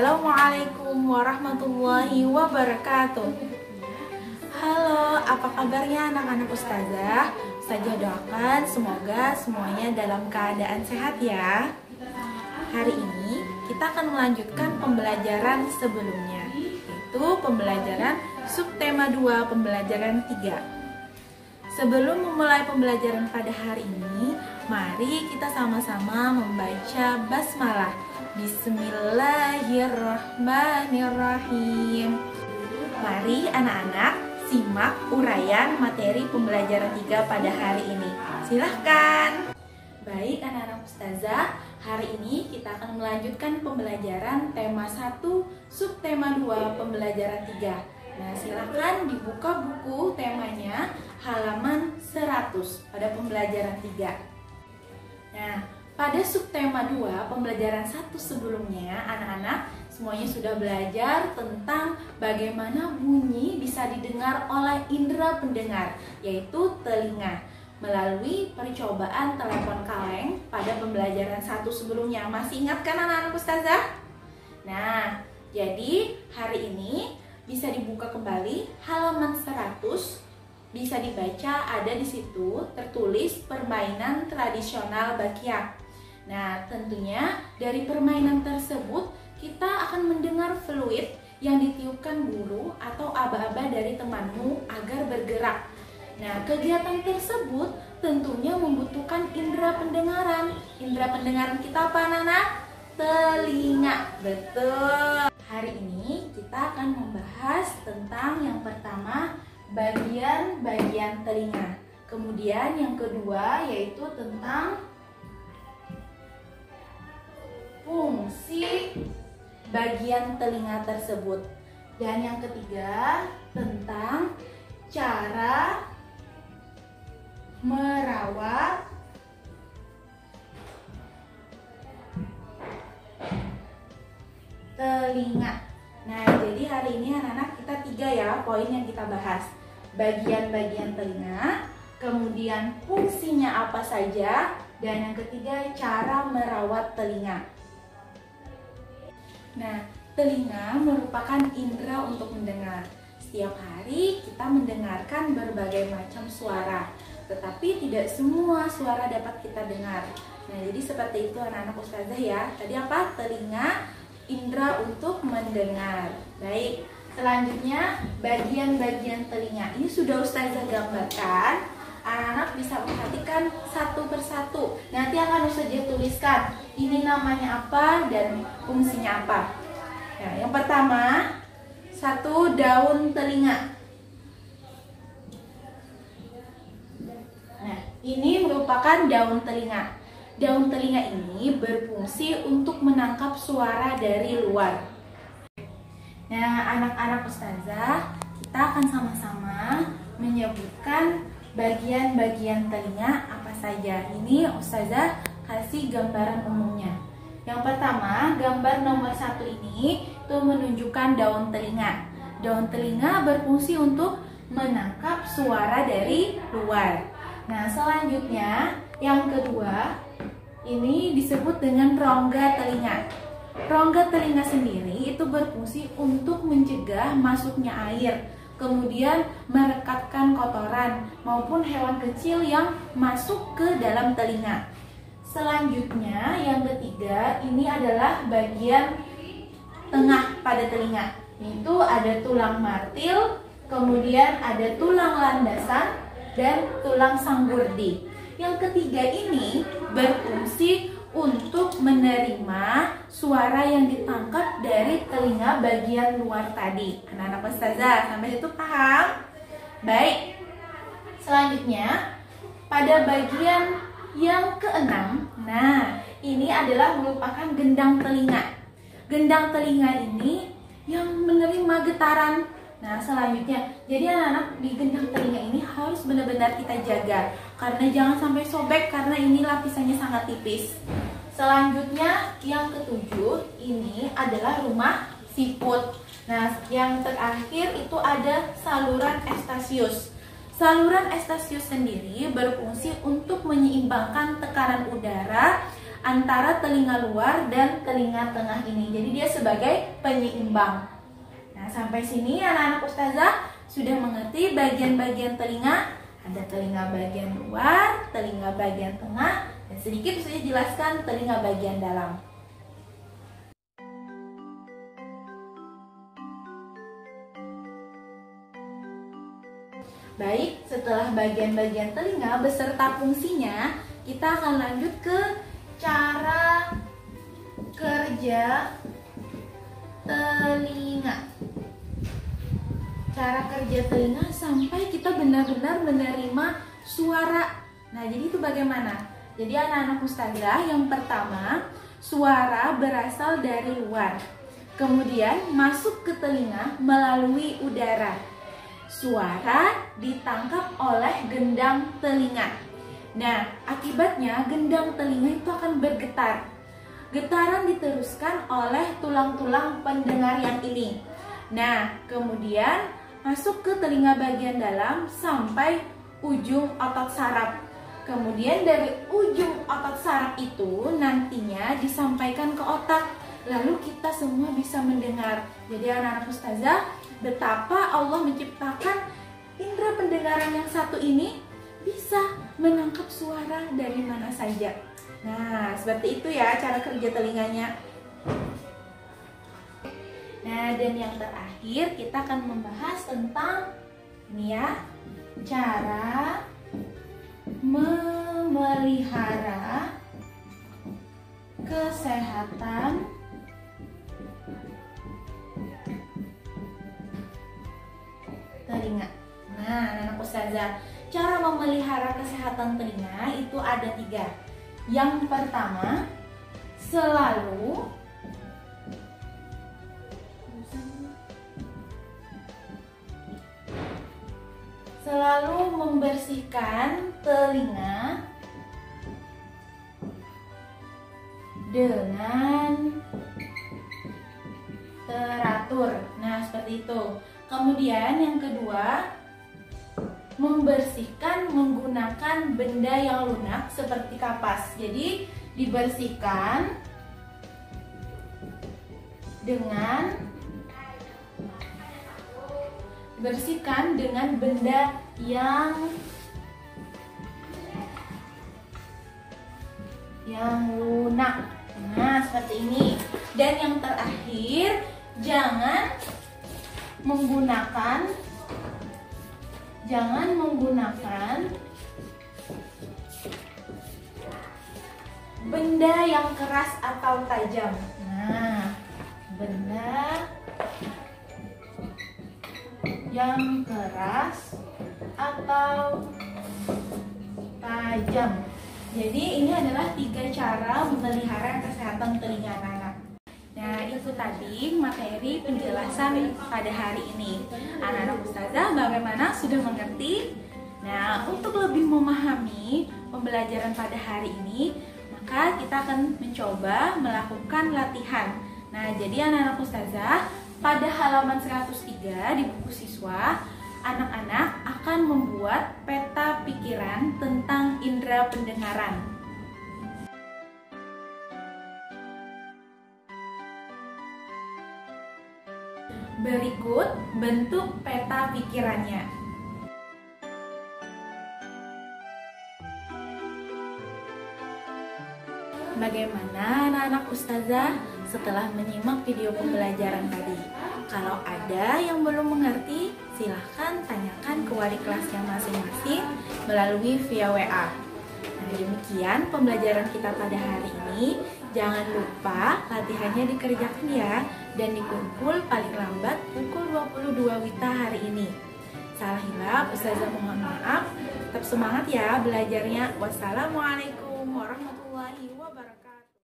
Assalamualaikum warahmatullahi wabarakatuh. Halo, apa kabarnya anak-anak ustazah? Ustazah doakan semoga semuanya dalam keadaan sehat ya. Hari ini kita akan melanjutkan pembelajaran sebelumnya, yaitu pembelajaran subtema 2 pembelajaran 3. Sebelum memulai pembelajaran pada hari ini, mari kita sama-sama membaca basmalah. Bismillahirrahmanirrahim. Mari anak-anak simak uraian materi pembelajaran 3 pada hari ini. Silahkan. Baik anak-anak ustazah, hari ini kita akan melanjutkan pembelajaran tema 1 subtema 2 pembelajaran 3. Nah, silahkan dibuka buku temanya halaman 100 pada pembelajaran 3. Nah, pada subtema 2 pembelajaran 1 sebelumnya, anak-anak semuanya sudah belajar tentang bagaimana bunyi bisa didengar oleh indera pendengar, yaitu telinga, melalui percobaan telepon kaleng pada pembelajaran 1 sebelumnya. Masih ingat kan anak-anak ustazah? Nah, jadi hari ini bisa dibuka kembali halaman 100. Bisa dibaca, ada di situ tertulis permainan tradisional Bakyak. Nah, tentunya dari permainan tersebut kita akan mendengar fluid yang ditiupkan guru atau aba-aba dari temanmu agar bergerak. Nah, kegiatan tersebut tentunya membutuhkan indera pendengaran. Indera pendengaran kita apa, anak-anak? Telinga. Betul. Hari ini kita akan membahas tentang yang pertama, bagian-bagian telinga. Kemudian yang kedua yaitu tentang fungsi bagian telinga tersebut. Dan yang ketiga tentang cara merawat telinga. Nah, jadi hari ini anak-anak kita 3 ya poin yang kita bahas. Bagian-bagian telinga, kemudian fungsinya apa saja, dan yang ketiga cara merawat telinga. Nah, telinga merupakan indera untuk mendengar. Setiap hari kita mendengarkan berbagai macam suara, tetapi tidak semua suara dapat kita dengar. Nah, jadi seperti itu anak-anak ustazah ya. Tadi apa? Telinga, indera untuk mendengar. Baik, selanjutnya bagian-bagian telinga. Ini sudah ustazah gambarkan. Anak-anak bisa perhatikan satu persatu. Nanti akan ustazah tuliskan ini namanya apa dan fungsinya apa. Nah, yang pertama, satu daun telinga. Nah, ini merupakan daun telinga. Daun telinga ini berfungsi untuk menangkap suara dari luar. Nah, anak-anak ustazah, kita akan sama-sama menyebutkan bagian-bagian telinga apa saja. Ini ustazah kasih gambaran umumnya. Yang pertama, gambar nomor 1 ini itu menunjukkan daun telinga. Daun telinga berfungsi untuk menangkap suara dari luar. Nah, selanjutnya yang kedua ini disebut dengan rongga telinga. Rongga telinga sendiri itu berfungsi untuk mencegah masuknya air, kemudian merekatkan kotoran maupun hewan kecil yang masuk ke dalam telinga. Selanjutnya yang ketiga ini adalah bagian tengah pada telinga. Itu ada tulang martil, kemudian ada tulang landasan dan tulang sanggurdi. Yang ketiga ini berfungsi untuk menerima suara yang ditangkap dari telinga bagian luar tadi. Anak-anak ustazah, sampai situ paham? Baik. Selanjutnya, pada bagian yang keenam, nah ini adalah merupakan gendang telinga. Gendang telinga ini yang menerima getaran. Nah, selanjutnya, jadi anak-anak di gendang telinga ini harus benar-benar kita jaga, karena jangan sampai sobek karena ini lapisannya sangat tipis. Selanjutnya yang ketujuh ini adalah rumah siput. Nah, yang terakhir itu ada saluran Eustachius. Saluran Eustachius sendiri berfungsi untuk menyeimbangkan tekanan udara antara telinga luar dan telinga tengah ini. Jadi dia sebagai penyeimbang. Nah, sampai sini anak-anak ustazah sudah mengerti bagian-bagian telinga. Ada telinga bagian luar, telinga bagian tengah, dan sedikit saya jelaskan telinga bagian dalam. Baik, setelah bagian-bagian telinga beserta fungsinya, kita akan lanjut ke cara kerja telinga. Cara kerja telinga sampai kita benar-benar menerima suara. Nah, jadi itu bagaimana? Jadi anak-anak ustazah, yang pertama, suara berasal dari luar, kemudian masuk ke telinga melalui udara. Suara ditangkap oleh gendang telinga. Nah, akibatnya gendang telinga itu akan bergetar. Getaran diteruskan oleh tulang-tulang pendengar yang ini. Nah, kemudian masuk ke telinga bagian dalam sampai ujung otot saraf. Kemudian dari ujung otot saraf itu nantinya disampaikan ke otak. Lalu kita semua bisa mendengar. Jadi anak-anak ustazah, betapa Allah menciptakan indera pendengaran yang satu ini bisa menangkap suara dari mana saja. Nah, seperti itu ya cara kerja telinganya. Nah, dan yang terakhir kita akan membahas tentang ini ya, cara memelihara kesehatan telinga. Nah, anak ustazah, cara memelihara kesehatan telinga itu ada 3. Yang pertama, selalu membersihkan telinga dengan teratur. Nah, seperti itu. Kemudian yang kedua, membersihkan menggunakan benda yang lunak seperti kapas. Jadi dibersihkan dengan benda yang lunak. Nah, seperti ini. Dan yang terakhir, jangan menggunakan benda yang keras atau tajam. Nah, benda yang keras atau tajam. Jadi ini adalah 3 cara memelihara kesehatan telinga anak-anak. Nah, itu tadi materi penjelasan pada hari ini. Anak-anak ustazah bagaimana, sudah mengerti? Nah, untuk lebih memahami pembelajaran pada hari ini, maka kita akan mencoba melakukan latihan. Nah, jadi anak-anak ustazah, pada halaman 103 di buku siswa, anak-anak akan membuat peta pikiran tentang indera pendengaran. Berikut bentuk peta pikirannya. Bagaimana anak-anak ustazah setelah menyimak video pembelajaran tadi? Kalau ada yang belum mengerti, silahkan tanyakan ke wali kelasnya masing-masing melalui via WA. Nah, demikian pembelajaran kita pada hari ini. Jangan lupa latihannya dikerjakan ya, dan dikumpul paling lambat pukul 22 WITA hari ini. Salah hilap, ustazah mohon maaf. Tetap semangat ya belajarnya. Wassalamualaikum warahmatullahi wabarakatuh.